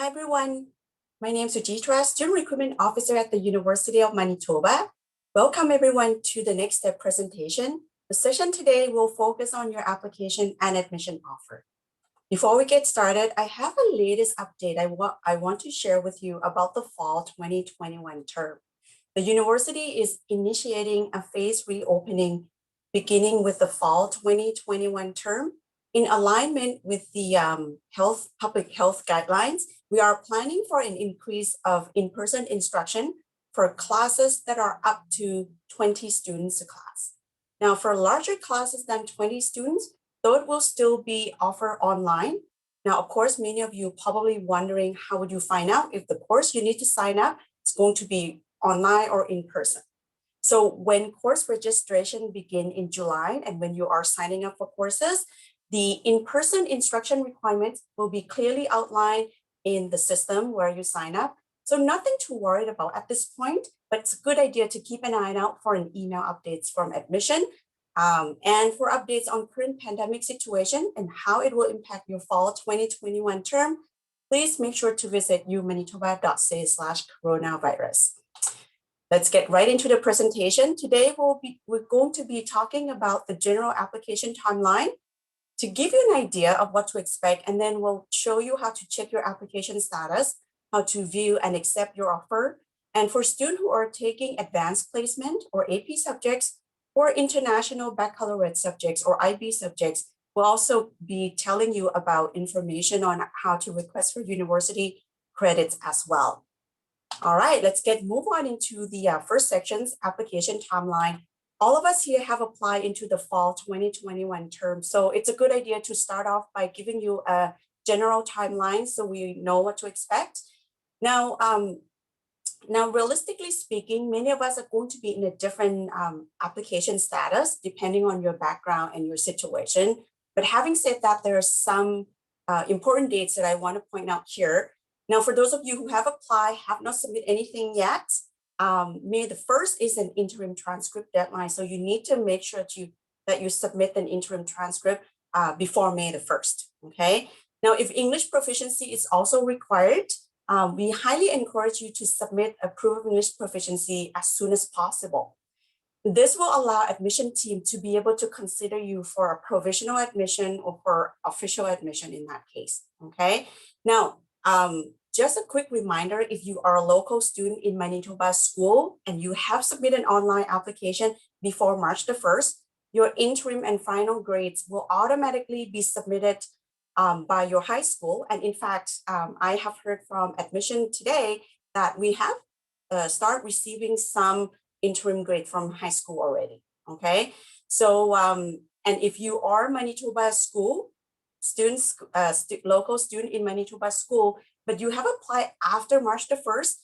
Hi, everyone. My name is Sujitra, Student Recruitment Officer at the University of Manitoba. Welcome, everyone, to the Next Step presentation. The session today will focus on your application and admission offer. Before we get started, I have a latest update I want to share with you about the fall 2021 term. The university is initiating a phased reopening beginning with the fall 2021 term. In alignment with the public health guidelines, we are planning for an increase of in-person instruction for classes that are up to 20 students a class. Now, for larger classes than 20 students, those will still be offered online. Now, of course, many of you probably wondering how would you find out if the course you need to sign up is going to be online or in person. So when course registration begin in July and when you are signing up for courses, the in-person instruction requirements will be clearly outlined in the system where you sign up. So nothing to worry about at this point, but it's a good idea to keep an eye out for an email updates from admission and for updates on current pandemic situation and how it will impact your fall 2021 term. Please make sure to visit umanitoba.ca/coronavirus. Let's get right into the presentation. Today, we're going to be talking about the general application timeline to give you an idea of what to expect, and then we'll show you how to check your application status, how to view and accept your offer. And for students who are taking advanced placement or AP subjects or international baccalaureate subjects or IB subjects, we'll also be telling you about information on how to request for university credits as well. All right, let's move on into the first section's application timeline. All of us here have applied into the fall 2021 term. So it's a good idea to start off by giving you a general timeline so we know what to expect. Now, realistically speaking, many of us are going to be in a different application status depending on your background and your situation. But having said that, there are some important dates that I want to point out here. Now, for those of you who have applied, have not submitted anything yet, May the 1st is an interim transcript deadline. So you need to make sure that you submit an interim transcript before May the 1st, okay? Now, if English proficiency is also required, we highly encourage you to submit a proof of English proficiency as soon as possible. This will allow admission team to be able to consider you for a provisional admission or for official admission in that case, okay? Now, just a quick reminder, if you are a local student in Manitoba school and you have submitted an online application before March the 1st, your interim and final grades will automatically be submitted by your high school. And in fact, I have heard from admission today that we have start receiving some interim grade from high school already, okay? So, and if you are Manitoba school, students, local student in Manitoba school, but you have applied after March the 1st,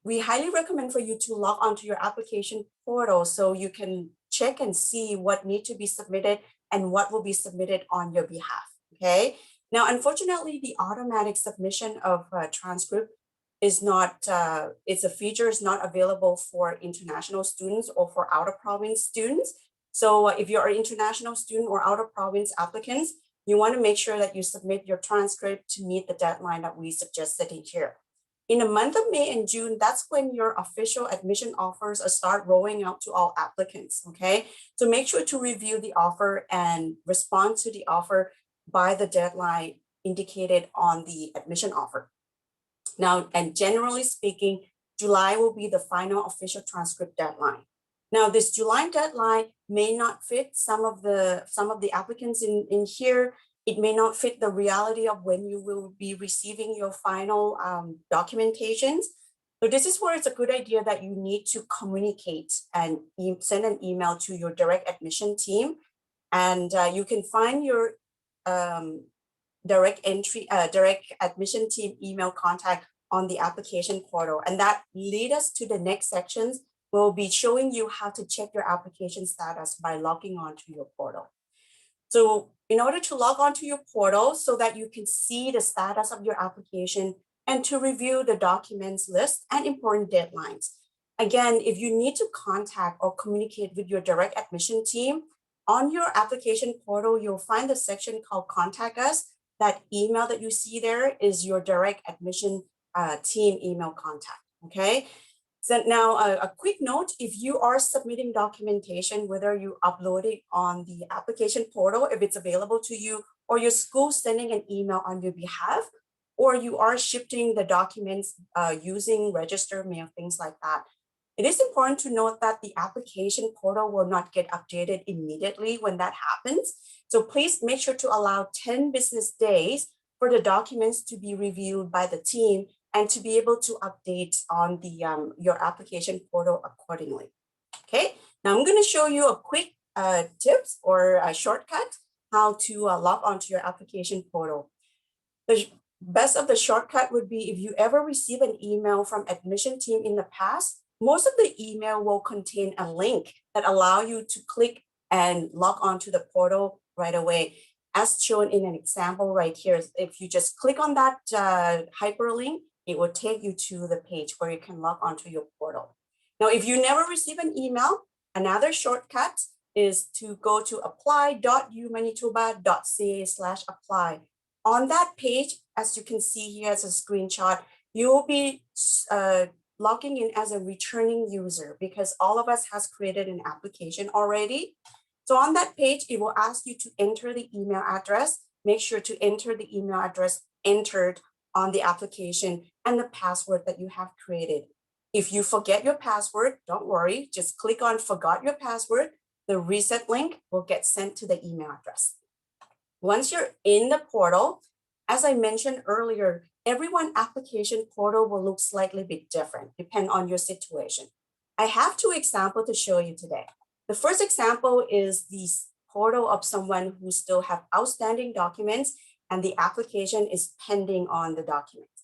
we highly recommend for you to log onto your application portal so you can check and see what need to be submitted and what will be submitted on your behalf, okay? Now, unfortunately, the automatic submission of transcript is not, it's a feature is not available for international students or for out of province students. So if you're an international student or out of province applicants, you want to make sure that you submit your transcript to meet the deadline that we suggested in here. In the month of May and June, that's when your official admission offers start rolling out to all applicants, okay? So make sure to review the offer and respond to the offer by the deadline indicated on the admission offer. Now, and generally speaking, July will be the final official transcript deadline. Now, this July deadline may not fit some of the applicants in here. It may not fit the reality of when you will be receiving your final documentations. So this is where it's a good idea that you need to communicate and send an email to your direct admission team. And you can find your direct admission team email contact on the application portal. And that leads us to the next sections. We'll be showing you how to check your application status by logging onto your portal. So in order to log onto your portal so that you can see the status of your application and to review the documents list and important deadlines. Again, if you need to contact or communicate with your direct admission team, on your application portal, you'll find the section called Contact Us. that email that you see there is your direct admission team email contact, okay? So now a quick note, if you are submitting documentation, whether you upload it on the application portal, if it's available to you, or your school sending an email on your behalf, or you are shifting the documents using registered mail, things like that. It is important to note that the application portal will not get updated immediately when that happens. So please make sure to allow 10 business days for the documents to be reviewed by the team and to be able to update on the your application portal accordingly. Okay, now I'm going to show you a quick tips or a shortcut how to log onto your application portal. The best of the shortcut would be if you ever receive an email from admission team in the past, most of the email will contain a link that allow you to click and log on to the portal right away. As shown in an example right here, if you just click on that hyperlink, it will take you to the page where you can log onto your portal. Now, if you never receive an email, another shortcut is to go to apply.umanitoba.ca/apply. On that page, as you can see here as a screenshot, you will be logging in as a returning user because all of us has created an application already. So on that page, it will ask you to enter the email address. Make sure to enter the email address entered on the application and the password that you have created. If you forget your password, don't worry, just click on forgot your password. The reset link will get sent to the email address. Once you're in the portal, as I mentioned earlier, everyone application portal will look slightly bit different, depending on your situation. I have two examples to show you today. The first example is the portal of someone who still have outstanding documents and the application is pending on the documents.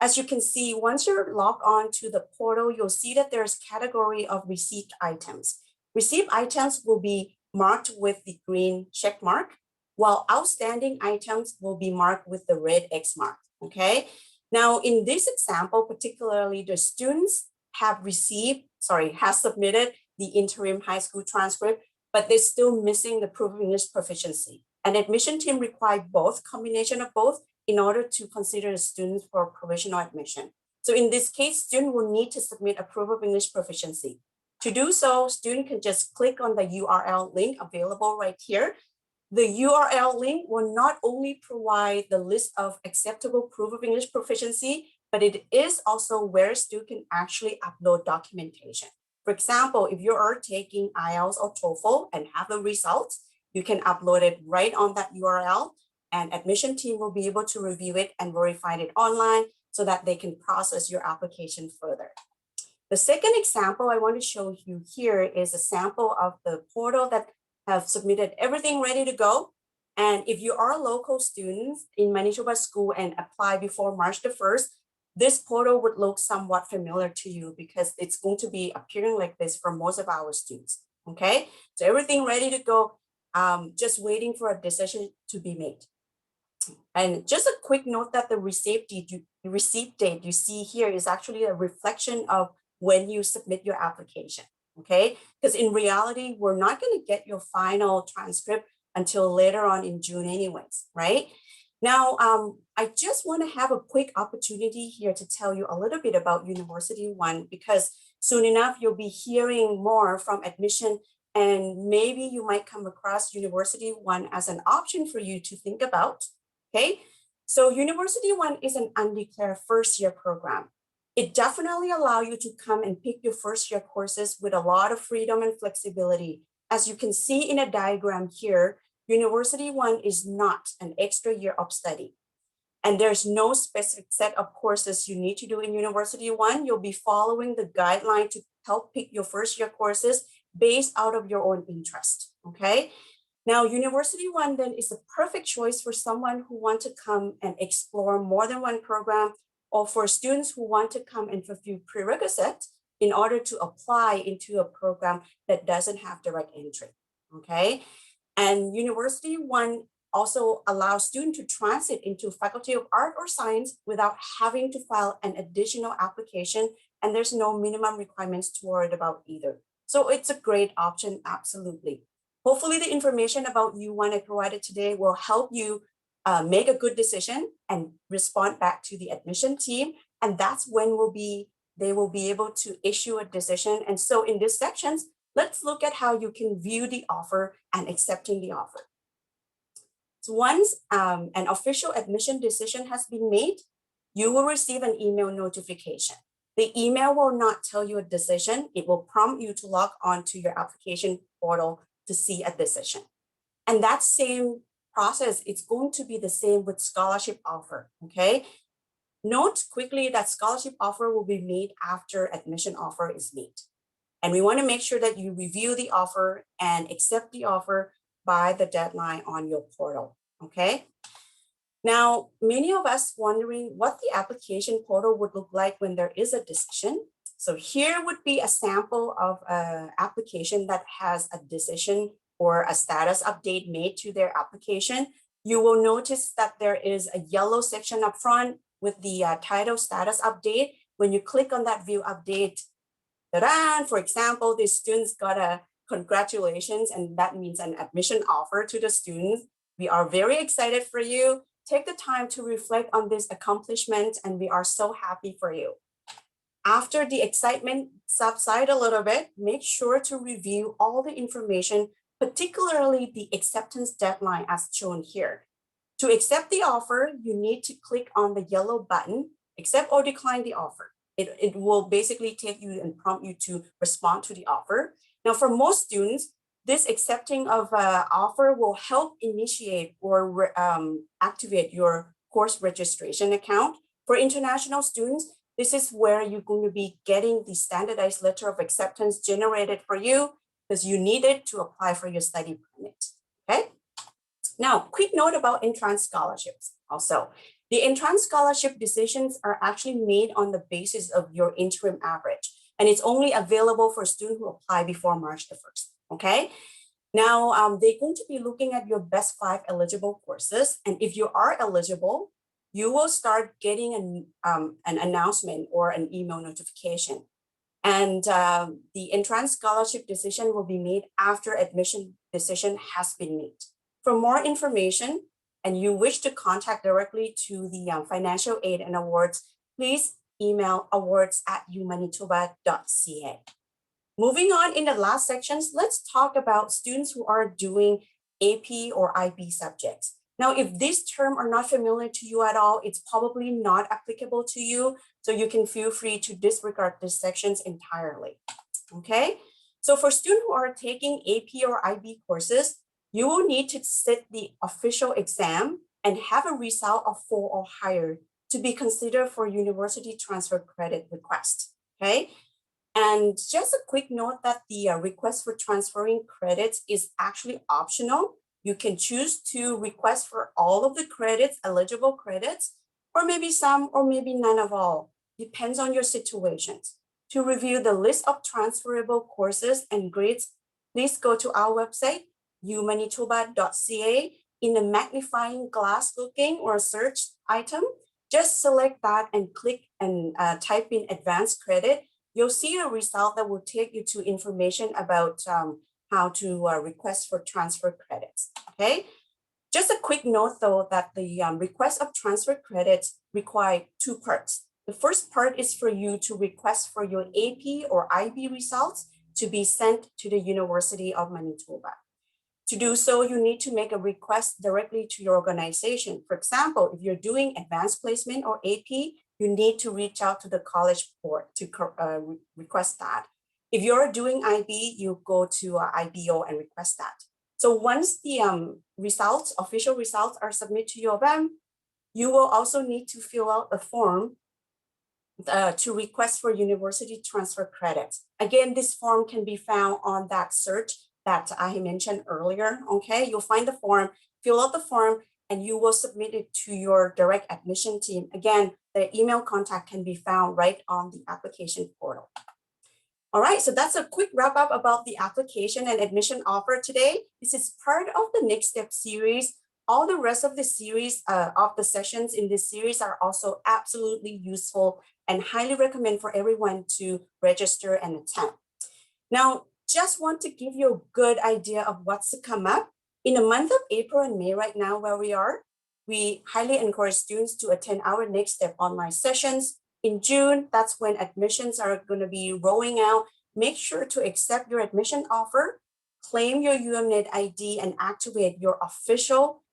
As you can see, once you're logged on to the portal, you'll see that there's category of received items. Received items will be marked with the green check mark, while outstanding items will be marked with the red X mark, okay? Now, in this example, particularly the students have submitted the interim high school transcript, but they're still missing the proof of English proficiency. An admission team requires both, combination of both, in order to consider the students for provisional admission. So in this case, student will need to submit a proof of English proficiency. To do so, student can just click on the URL link available right here. The URL link will not only provide the list of acceptable proof of English proficiency, but it is also where student can actually upload documentation. For example, if you are taking IELTS or TOEFL and have the results, you can upload it right on that URL and admission team will be able to review it and verify it online so that they can process your application further. The second example I want to show you here is a sample of the portal that have submitted everything ready to go. And if you are local students in Manitoba School and apply before March the 1st, this portal would look somewhat familiar to you because it's going to be appearing like this for most of our students, okay? So everything ready to go, just waiting for a decision to be made. And just a quick note that the receipt date you see here is actually a reflection of when you submit your application, okay? Because in reality, we're not going to get your final transcript until later on in June anyways, right? Now, I just want to have a quick opportunity here to tell you a little bit about University One, because soon enough, you'll be hearing more from admission and maybe you might come across University One as an option for you to think about, okay? So University One is an undeclared first-year program. It definitely allows you to come and pick your first-year courses with a lot of freedom and flexibility. As you can see in a diagram here, University One is not an extra year of study. And there's no specific set of courses you need to do in University One. You'll be following the guideline to help pick your first-year courses based out of your own interest, okay? Now, University One then is the perfect choice for someone who want to come and explore more than one program, or for students who want to come and fulfill prerequisites in order to apply into a program that doesn't have direct entry, okay? And University One also allows students to transit into Faculty of Art or Science without having to file an additional application, and there's no minimum requirements to worry about either. So it's a great option, absolutely. Hopefully the information about U1 I provided today will help you make a good decision and respond back to the admission team. And that's when they will be able to issue a decision. And so in these sections, let's look at how you can view the offer and accepting the offer. So once an official admission decision has been made, you will receive an email notification. The email will not tell you a decision. It will prompt you to log on to your application portal to see a decision. And that same process, it's going to be the same with scholarship offer, okay? Note quickly that scholarship offer will be made after admission offer is made. And we want to make sure that you review the offer and accept the offer by the deadline on your portal, okay? Now, many of us wondering what the application portal would look like when there is a decision. So here would be a sample of an application that has a decision or a status update made to their application. You will notice that there is a yellow section up front with the title status update. When you click on that view update, for example, the students got a congratulations, and that means an admission offer to the students. We are very excited for you. Take the time to reflect on this accomplishment, and we are so happy for you. After the excitement subsides a little bit, make sure to review all the information, particularly the acceptance deadline as shown here. To accept the offer, you need to click on the yellow button, accept or decline the offer. It will basically take you and prompt you to respond to the offer. Now, for most students, this accepting of offer will help initiate or activate your course registration account. For international students, this is where you're going to be getting the standardized letter of acceptance generated for you because you need it to apply for your study permit, okay? Now, quick note about entrance scholarships also. The entrance scholarship decisions are actually made on the basis of your interim average, and it's only available for students who apply before March the 1st, okay? Now, they're going to be looking at your best 5 eligible courses, and if you are eligible, you will start getting an announcement or an email notification. And the entrance scholarship decision will be made after admission decision has been made. For more information, and you wish to contact directly to the Financial Aid and Awards, please email awards@umanitoba.ca. Moving on in the last sections, let's talk about students who are doing AP or IB subjects. Now, if these terms are not familiar to you at all, it's probably not applicable to you, so you can feel free to disregard these sections entirely, okay? So for students who are taking AP or IB courses, you will need to sit the official exam and have a result of 4 or higher to be considered for university transfer credit request, okay? And just a quick note that the request for transferring credits is actually optional. You can choose to request for all of the credits, eligible credits, or maybe some, or maybe none of all. Depends on your situations. To review the list of transferable courses and grades, please go to our website, umanitoba.ca. In the magnifying glass looking or search item, just select that and click and type in advanced credit. You'll see a result that will take you to information about how to request for transfer credits, okay? Just a quick note though that the request of transfer credits require 2 parts. The first part is for you to request for your AP or IB results to be sent to the University of Manitoba. To do so, you need to make a request directly to your organization. For example, if you're doing advanced placement or AP, you need to reach out to the college board to request that. If you're doing IB, you go to IBO and request that. So once the results, official results are submitted to U of M, you will also need to fill out a form to request for university transfer credits. Again, this form can be found on that search that I mentioned earlier, okay? You'll find the form, fill out the form, and you will submit it to your direct admission team. Again, the email contact can be found right on the application portal. All right, so that's a quick wrap up about the application and admission offer today. This is part of the Next Step series. All the rest of the series, of the sessions in this series are also absolutely useful and highly recommend for everyone to register and attend. Now, just want to give you a good idea of what's to come up. In the month of April and May right now where we we highly encourage students to attend our Next Step online sessions. In June, that's when admissions are going to be rolling out. Make sure to accept your admission offer, claim your UMNet ID, and activate your official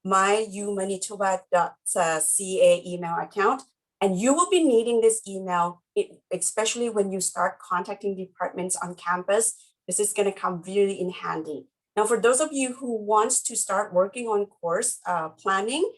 myumanitoba.ca email account. And you will be needing this email, especially when you start contacting departments on campus. This is going to come really in handy. Now, for those of you who wants to start working on course planning,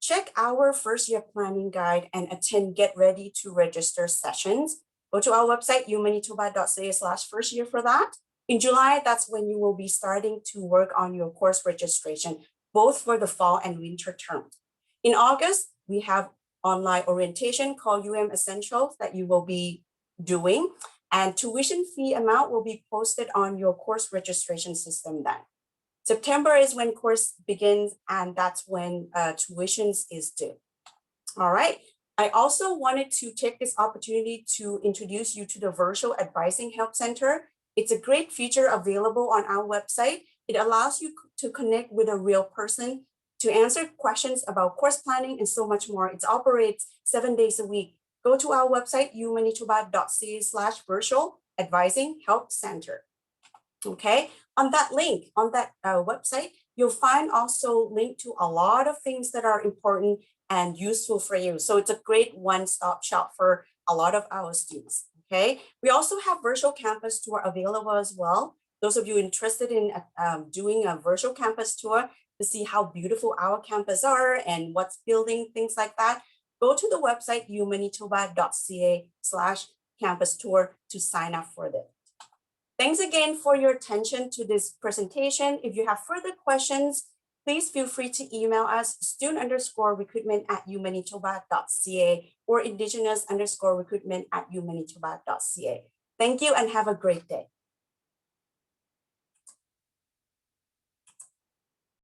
check our first year planning guide and attend Get Ready to Register sessions. Go to our website, umanitoba.ca/first year for that. In July, that's when you will be starting to work on your course registration, both for the fall and winter terms. In August, we have online orientation called UM Essentials that you will be doing, and tuition fee amount will be posted on your course registration system then. September is when course begins, and that's when tuitions is due. All right. I also wanted to take this opportunity to introduce you to the Virtual Advising Help Center. It's a great feature available on our website. It allows you to connect with a real person to answer questions about course planning and so much more. It operates 7 days a week. Go to our website, umanitoba.ca/virtual advising help center. Okay, on that link, on that website, you'll find also link to a lot of things that are important and useful for you. So it's a great one-stop shop for a lot of our students. Okay, we also have virtual campus tour available as well. Those of you interested in doing a virtual campus tour to see how beautiful our campus are and what's building, things like that, go to the website umanitoba.ca/campus tour to sign up for this. Thanks again for your attention to this presentation. If you have further questions, please feel free to email us student_recruitment@umanitoba.ca or indigenous_recruitment@umanitoba.ca. Thank you and have a great day.